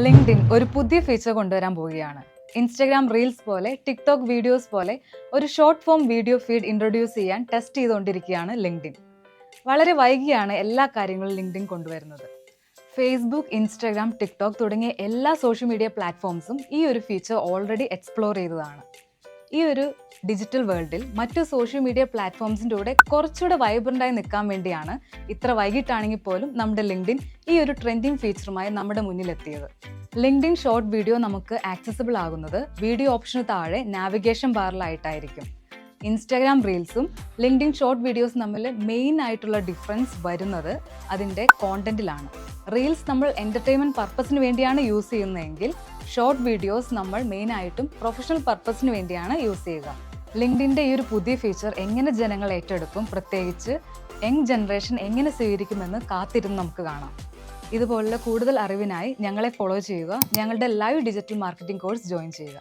LinkedIn ഒരു പുതിയ feature കൊണ്ടുവരാൻ പോവുകയാണ്. ഇൻസ്റ്റഗ്രാം റീൽസ് പോലെ ടിക്ടോക്ക് വീഡിയോസ് പോലെ ഒരു short form video feed introduce ചെയ്യാൻ ടെസ്റ്റ് ചെയ്തുകൊണ്ടിരിക്കുകയാണ് ലിങ്ക്ഡിൻ. വളരെ വൈകിയാണ് എല്ലാ കാര്യങ്ങളും ലിങ്ക്ഡിൻ കൊണ്ടുവരുന്നത്. ഫേസ്ബുക്ക്, ഇൻസ്റ്റഗ്രാം, ടിക്ടോക്ക് തുടങ്ങിയ എല്ലാ സോഷ്യൽ മീഡിയ പ്ലാറ്റ്ഫോംസും ഈ ഒരു ഫീച്ചർ ഓൾറെഡി എക്സ്പ്ലോർ ചെയ്തതാണ്. ഈ ഒരു ഡിജിറ്റൽ വേൾഡിൽ മറ്റു സോഷ്യൽ മീഡിയ പ്ലാറ്റ്ഫോംസിൻ്റെ കൂടെ കുറച്ചുകൂടെ വൈബ്രൻ്റായി നിൽക്കാൻ വേണ്ടിയാണ് ഇത്ര വൈകിട്ടാണെങ്കിൽ പോലും നമ്മുടെ ലിങ്ക്ഡിൻ ഈ ഒരു ട്രെൻഡിങ് ഫീച്ചറുമായി നമ്മുടെ മുന്നിലെത്തിയത്. ലിങ്ക്ഡിൻ ഷോർട്ട് വീഡിയോ നമുക്ക് ആക്സസിബിൾ ആകുന്നത് വീഡിയോ ഓപ്ഷന് താഴെ നാവിഗേഷൻ ബാറിലായിട്ടായിരിക്കും. ഇൻസ്റ്റാഗ്രാം റീൽസും ലിങ്ക്ഡിൻ ഷോർട്ട് വീഡിയോസ് തമ്മിൽ മെയിൻ ആയിട്ടുള്ള ഡിഫറൻസ് വരുന്നത് അതിൻ്റെ കോണ്ടന്റിലാണ്. റീൽസ് നമ്മൾ എൻ്റർടൈൻമെൻറ്റ് പർപ്പസിന് വേണ്ടിയാണ് യൂസ് ചെയ്യുന്നതെങ്കിൽ ഷോർട്ട് വീഡിയോസ് നമ്മൾ മെയിനായിട്ടും പ്രൊഫഷണൽ പർപ്പസിന് വേണ്ടിയാണ് യൂസ് ചെയ്യുക. ലിങ്ക്ഡിൻ്റെ ഈ ഒരു പുതിയ ഫീച്ചർ എങ്ങനെ ജനങ്ങൾ ഏറ്റെടുക്കും, പ്രത്യേകിച്ച് യങ് ജനറേഷൻ എങ്ങനെ സ്വീകരിക്കുമെന്ന് കാത്തിരുന്ന് നമുക്ക് കാണാം. ഇതുപോലുള്ള കൂടുതൽ അറിവിനായി ഞങ്ങളെ ഫോളോ ചെയ്യുക. ഞങ്ങളുടെ live digital marketing course join ചെയ്യുക.